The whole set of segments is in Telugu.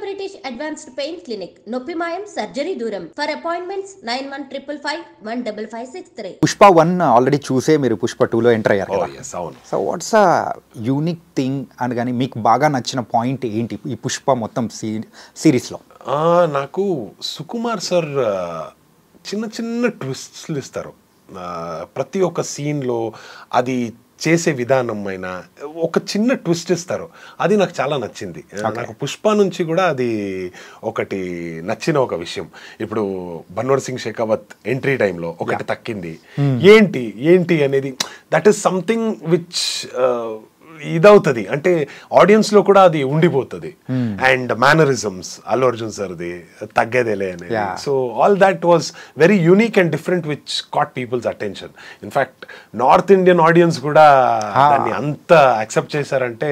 British Advanced Pain Clinic, Noppimayam Surgery Duram. For appointments 9155515563. Pushpa 1 already చూసే మీరు పుష్ప 2లో ఎంటర్ అయ్యారు కదా. So what's a unique thing అని కానీ మీకు బాగా నచ్చిన పాయింట్ ఏంటి ఈ పుష్ప మొత్తం సిరీస్లో? నాకు సుకుమార్ సార్ చిన్న చిన్న ట్విస్ట్లు ఇస్తారు ప్రతి ఒక్క సీన్లో. అది చేసే విధానం అయినా ఒక చిన్న ట్విస్ట్ ఇస్తారు, అది నాకు చాలా నచ్చింది. నాకు పుష్ప నుంచి కూడా అది ఒకటి నచ్చిన ఒక విషయం. ఇప్పుడు బన్వర్ సింగ్ షెకావత్ ఎంట్రీ టైంలో ఒకటి తక్కింది, ఏంటి అనేది దట్ ఈస్ సంథింగ్ విచ్ ఇదవుతుంది, అంటే ఆడియన్స్ లో కూడా అది ఉండిపోతుంది. అండ్ మేనరిజమ్స్ అల్లు అర్జున్ సార్ది తగ్గేదేలే అనేది. So all that was very unique and different which caught people's attention. In fact north Indian audience కూడా దాన్ని అంత యాక్సెప్ట్ చేశారంటే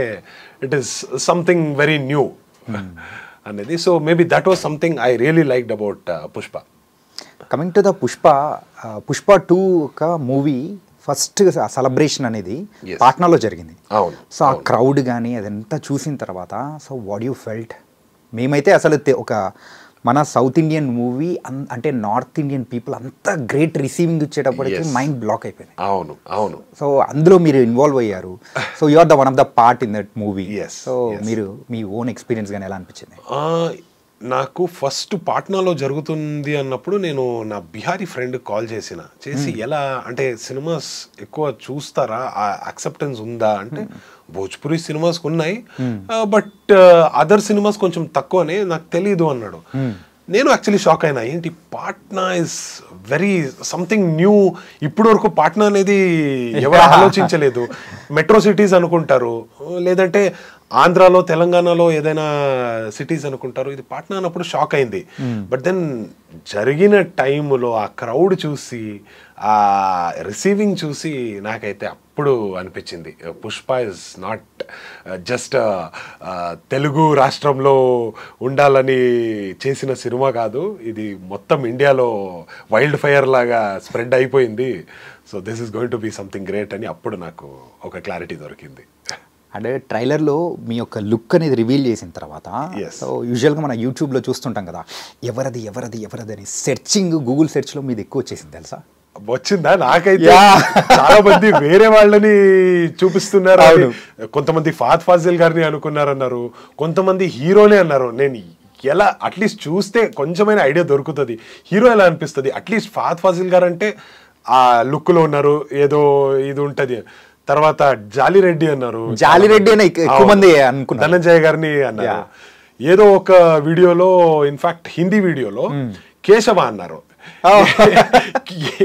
it is something very new అనేది. So maybe that was something I really liked about Pushpa. Coming to the Pushpa 2 ఒక మూవీ ఫస్ట్ సెలబ్రేషన్ అనేది పాట్నాలో జరిగింది. సో ఆ క్రౌడ్ కానీ అదంతా చూసిన తర్వాత సో వాట్ యూ ఫెల్ట్? మేమైతే అసలు ఒక మన సౌత్ ఇండియన్ మూవీ అంటే నార్త్ ఇండియన్ పీపుల్ అంత గ్రేట్ రిసీవింగ్ ఇచ్చేటప్పటికి మైండ్ బ్లాక్ అయిపోయింది. అవును. సో అందులో మీరు ఇన్వాల్వ్ అయ్యారు. So you are the one of the part in that movie. So మీరు మీ ఓన్ ఎక్స్పీరియన్స్ కానీ ఎలా అనిపించింది? నాకు ఫస్ట్ పాట్నాలో జరుగుతుంది అన్నప్పుడు నేను నా బిహారీ ఫ్రెండ్ కాల్ చేసి ఎలా అంటే సినిమాస్ ఎక్కువ చూస్తారా, ఆ యాక్సెప్టెన్స్ ఉందా అంటే భోజ్పురి సినిమాస్ ఉన్నాయి బట్ అదర్ సినిమాస్ కొంచెం తక్కువనే, నాకు తెలీదు అన్నాడు. నేను యాక్చువల్లీ షాక్ అయినా, ఏంటి Patna is very something new. ఇప్పటి వరకు పాట్నా అనేది ఎవరు ఆలోచించలేదు. మెట్రో సిటీస్ అనుకుంటారు, లేదంటే ఆంధ్రాలో తెలంగాణలో ఏదైనా సిటీస్ అనుకుంటారు. ఇది పాట్నా అన్నప్పుడు షాక్ అయింది. బట్ దెన్ జరిగిన టైంలో ఆ క్రౌడ్ చూసి ఆ రిసీవింగ్ చూసి నాకైతే అప్పుడు అనిపించింది Pushpa is not just Telugu రాష్ట్రంలో ఉండాలని చేసిన సినిమా కాదు, ఇది మొత్తం ఇండియాలో వైల్డ్ ఫైర్ లాగా స్ప్రెడ్ అయిపోయింది. So this is going to be something great అని అప్పుడు నాకు ఒక క్లారిటీ దొరికింది. అంటే ట్రైలర్లో మీ యొక్క లుక్ అనేది రివీల్ చేసిన తర్వాత సో యూజువల్గా మనం యూట్యూబ్లో చూస్తుంటాం కదా, ఎవరది అని సెర్చింగ్ గూగుల్ సెర్చ్లో మీది ఎక్కువ వచ్చేసింది తెలుసా? వచ్చిందా? నాకైతే చాలా మంది వేరే వాళ్ళని చూపిస్తున్నారు. కొంతమంది ఫహద్ ఫాజిల్ గారిని అనుకున్నారన్నారు, కొంతమంది హీరోనే అన్నారు. నేను ఎలా అట్లీస్ట్ చూస్తే కొంచెమైనా ఐడియా దొరుకుతుంది హీరో ఎలా అనిపిస్తుంది. అట్లీస్ట్ ఫహద్ ఫాజిల్ గారు అంటే ఆ లుక్లో ఉన్నారు, ఏదో ఇది ఉంటుంది. తర్వాత జాలిరెడ్డి అన్నారు, ధనంజయ్ గారిని అన్నారు. ఏదో ఒక వీడియోలో ఇన్ఫాక్ట్ హిందీ వీడియోలో కేశవ అన్నారు.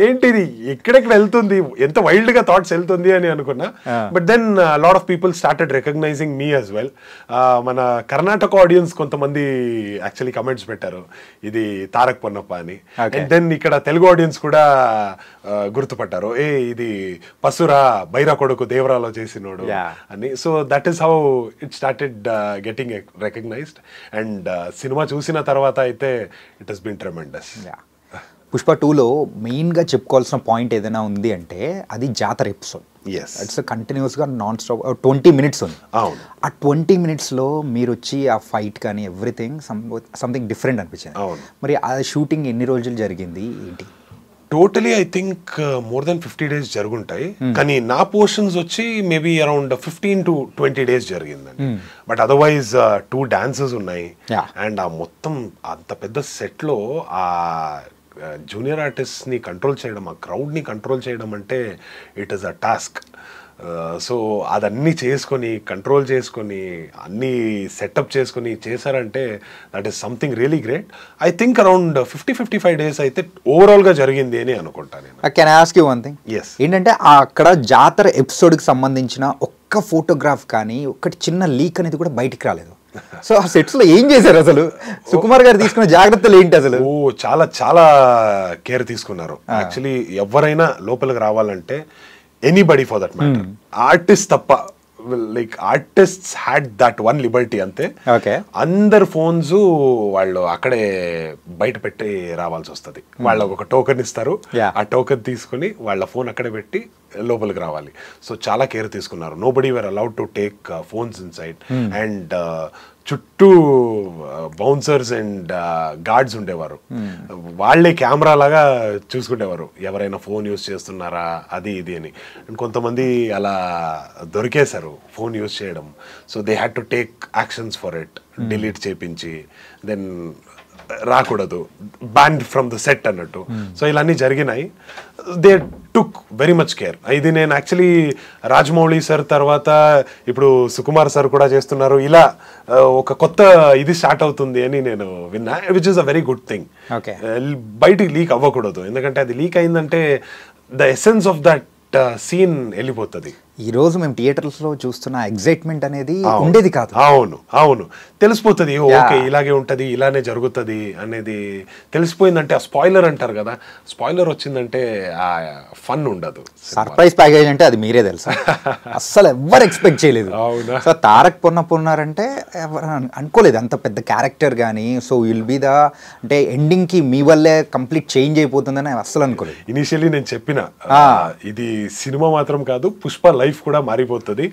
ఏంటిది ఎక్కడెక్కడ వెళ్తుంది, ఎంత వైల్డ్ గా థాట్స్ వెళ్తుంది అని అనుకున్నా. But then lot of people started recognizing మీ యాజ్ వెల్. మన కర్ణాటక ఆడియన్స్ కొంతమంది యాక్చువల్లీ కమెంట్స్ పెట్టారు ఇది తారక్ పొన్నప్ప అని. అండ్ దెన్ ఇక్కడ తెలుగు ఆడియన్స్ కూడా గుర్తుపట్టారు, ఇది పసురా బైరా కొడుకు దేవరాలో చేసినోడు అని. So that is how it started getting recognized. And సినిమా చూసిన తర్వాత అయితే it has been tremendous. Pushpa 2లో మెయిన్గా చెప్పుకోవాల్సిన పాయింట్ ఏదైనా ఉంది అంటే అది జాతర ఎపిసోడ్. ఇట్స్ కంటిన్యూస్గా నాన్ స్టాప్ 20 minutes ఉంది. ఆ 20 minutesలో మీరు వచ్చి ఆ ఫైట్ కానీ ఎవ్రీథింగ్ సంథింగ్ డిఫరెంట్ అనిపించింది. మరి ఆ షూటింగ్ ఎన్ని రోజులు జరిగింది ఏంటి? Totally I think more than 50 days జరుగుంటాయి, కానీ నా పోర్షన్స్ వచ్చి మేబీ అరౌండ్ 15 to 20 days జరిగిందండి. బట్ అదర్వైజ్ 2 dances ఉన్నాయి. అండ్ ఆ మొత్తం అంత పెద్ద సెట్లో ఆ జూనియర్ ఆర్టిస్ట్ని కంట్రోల్ చేయడం, ఆ క్రౌడ్ని కంట్రోల్ చేయడం అంటే it is a task. So అదన్నీ చేసుకొని కంట్రోల్ చేసుకొని అన్నీ సెటప్ చేసుకొని చేశారంటే that is something really great. I think around 50-55 days అయితే ఓవరాల్గా జరిగింది అని అనుకుంటాను నేను. Can I ask you one thing? ఏంటంటే అక్కడ జాతర ఎపిసోడ్కి సంబంధించిన ఒక్క ఫోటోగ్రాఫ్ కానీ ఒక్కటి చిన్న లీక్ అనేది కూడా బయటికి రాలేదు. సో ఆ సెట్స్ లో ఏం చేశారు అసలు? సుకుమార్ గారు తీసుకున్న జాగ్రత్తలు ఏంటి అసలు? చాలా చాలా కేర్ తీసుకున్నారు. యాక్చువల్లీ ఎవరైనా లోపలికి రావాలంటే anybody for that matter, artist తప్ప, like artists had that one liberty అంతే. అందరు ఫోన్స్ వాళ్ళు అక్కడే బయట పెట్టి రావాల్సి వస్తుంది. వాళ్ళకు ఒక టోకెన్ ఇస్తారు, ఆ టోకెన్ తీసుకుని వాళ్ళ ఫోన్ అక్కడే పెట్టి లోపలికి రావాలి. సో చాలా కేర్ తీసుకున్నారు. Nobody were allowed to take phones inside. And చుట్టూ బౌన్సర్స్ అండ్ గార్డ్స్ ఉండేవారు. వాళ్ళే కెమెరా లాగా చూసుకునేవారు ఎవరైనా ఫోన్ యూస్ చేస్తున్నారా అది ఇది అని. అండ్ కొంతమంది అలా దొరికేశారు ఫోన్ యూస్ చేయడం. So they had to take actions for it, delete చేయించి దెన్ రాకూడదు, బ్యాన్ ఫ్రమ్ ద సెట్ అన్నట్టు. సో ఇలాన్నీ జరిగినాయి. They took very much care. ఇది నేను యాక్చువల్లీ రాజమౌళి సార్ తర్వాత ఇప్పుడు సుకుమార్ సార్ కూడా చేస్తున్నారు. ఇలా ఒక కొత్త ఇది స్టార్ట్ అవుతుంది అని నేను విన్నా, which is a very good thing. బయటికి లీక్ అవ్వకూడదు, ఎందుకంటే అది లీక్ అయిందంటే the essence of that scene వెళ్ళిపోతుంది. ఈ రోజు మేము థియేటర్స్ లో చూస్తున్న ఎగ్జైట్మెంట్ అనేది ఉండేది కాదు. అవును అవును, తెలిసిపోతుంది. ఓకే ఇలాగే ఉంటది, ఇలానే జరుగుతుంది అనేది తెలిసిపోయిందంటే, ఆ స్పాయిలర్ అంటారు కదా, స్పాయిలర్ వచ్చిందంటే ఆ ఫన్ ఉండదు. సర్ప్రైజ్ ప్యాకేజ్ అంటే అది మీరే తెలుసా, అస్సలు ఎవరు ఎక్స్పెక్ట్ చేయలేదు. సో తారక్ పొన్నపున్నారంటే ఎవరు అనుకోలేదు అంత పెద్ద క్యారెక్టర్ కానీ. సో విల్ బి ద అంటే ఎండింగ్ కి మీ వల్లే కంప్లీట్ చేంజ్ అయిపోతుందని అస్సలు అనుకోలేదు. ఇనిషియల్లీ నేను చెప్పిన ఇది సినిమా మాత్రం కాదు, పుష్ప లైఫ్ కూడా మారిపోతుంది,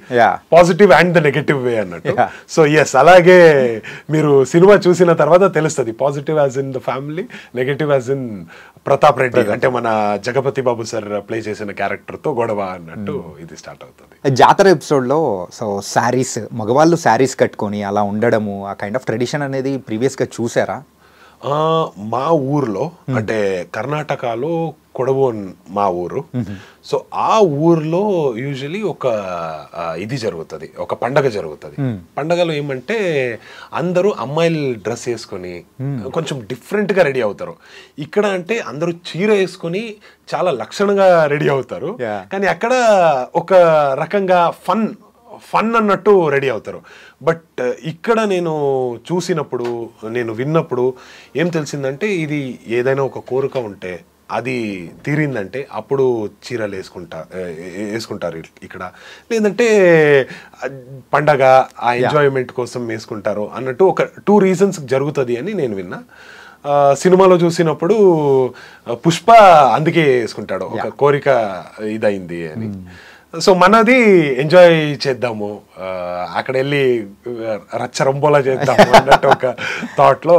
పాజిటివ్ అండ్ ద నెగటివ్ వే అన్నట్టు. సో ఎస్, అలాగే మీరు సినిమా చూసిన తర్వాత తెలుస్తుంది. Positive as in the family, negative as in Pratap Reddy, అంటే మన జగపతి బాబు సార్ ప్లే చేసిన క్యారెక్టర్ తో గొడవ అన్నట్టు ఇది స్టార్ట్ అవుతుంది. జాతర ఎపిసోడ్ లో సో శారీస్, మగవాళ్ళు శారీస్ కట్టుకొని అలా ఉండడము, ఆ కైండ్ ఆఫ్ ట్రెడిషన్ అనేది ప్రీవియస్ గా చూసారా? మా ఊర్లో అంటే కర్ణాటకలో కొడవు మా ఊరు. సో ఆ ఊర్లో యూజువలీ ఒక ఇది జరుగుతుంది, ఒక పండగ జరుగుతుంది. పండగలో ఏమంటే అందరూ అమ్మాయిలు డ్రెస్ వేసుకొని కొంచెం డిఫరెంట్ గా రెడీ అవుతారు. ఇక్కడ అంటే అందరూ చీర వేసుకొని చాలా లక్షణంగా రెడీ అవుతారు, కానీ అక్కడ ఒక రకంగా ఫన్ అన్నట్టు రెడీ అవుతారు. బట్ ఇక్కడ నేను చూసినప్పుడు, నేను విన్నప్పుడు ఏం తెలిసిందంటే, ఇది ఏదైనా ఒక కోరిక ఉంటే అది తీరిందంటే అప్పుడు చీరలు వేసుకుంటారు ఇక్కడ. లేదంటే పండగ ఆ ఎంజాయ్మెంట్ కోసం వేసుకుంటారు అన్నట్టు ఒక 2 రీజన్స్ జరుగుతుంది అని నేను విన్నా. సినిమాలో చూసినప్పుడు పుష్ప అందుకే వేసుకుంటాడు, ఒక కోరిక ఇదైంది అని. సో మనది ఎంజాయ్ చేద్దాము, అక్కడ వెళ్ళి రచ్చరంబోలా చేద్దాము అన్నట్టు ఒక థాట్లో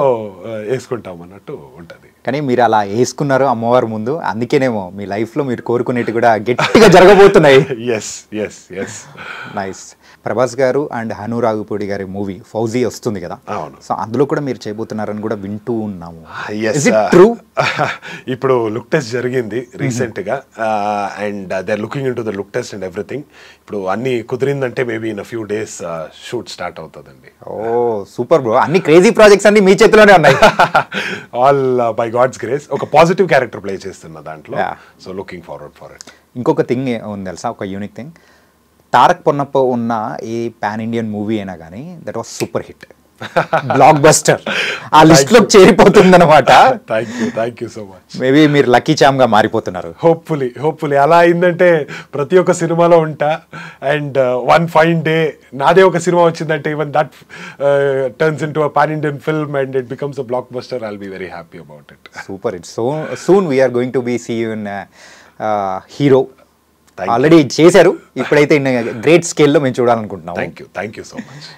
వేసుకుంటాం అన్నట్టు ఉంటుంది. కానీ మీరు అలా వేసుకున్నారు అమ్మవారి ముందు, అందుకేనేమో మీ లైఫ్లో మీరు కోరుకునేవి కూడా గట్టిగా జరగబోతున్నాయి. Yes yes yes, nice. Prabhas garu and Hanu రాఘుపూడి గారి మూవీ ఫౌజీ వస్తుంది కదా, సో అందులో కూడా మీరు చేయబోతున్నారని కూడా వింటూ ఉన్నాము. ఇప్పుడు లుక్ టెస్ట్ జరిగింది రీసెంట్ గా, and they are looking into the look test and everything. ఇప్పుడు అన్ని కుదిరిందంటే maybe in few days shoot start అవుతుందండి. ఓ సూపర్ బ్రో, అన్ని క్రేజీ ప్రాజెక్ట్స్ అన్ని మీ చేతిలోనే ఉన్నాయి. All by God's grace. ఒక పాజిటివ్ క్యారెక్టర్ ప్లే చేస్తున్న దాంట్లో, so looking forward for it. ఇంకొక థింగ్ ఉంది తెలుసా, ఒక యూనిక్ థింగ్, తారక్ పొన్నప్ప ఉన్న ఏ పాన్ ఇండియన్ మూవీ అయినా కానీ that was super hit, block buster, ఆ లిస్ట్ లో చేరిపోతుంది అనమాట. Thank you so much. Maybe మీరు లక్కీ చామ్ గా మారిపోతున్నారు. హోప్ఫుల్లీ అలా అయిందంటే ప్రతి ఒక్క సినిమాలో ఉంటా, అండ్ వన్ ఫైన్ డే నాదే ఒక సినిమా వచ్చిందంటే even that turns into a pan Indian film and it becomes a blockbuster, I'll be very happy about it. Super hit. So soon we're going to be see you in hero. Already చేశారు, ఇప్పుడైతే గ్రేట్ స్కేల్లో మేము చూడాలనుకుంటున్నాం. Thank you so much.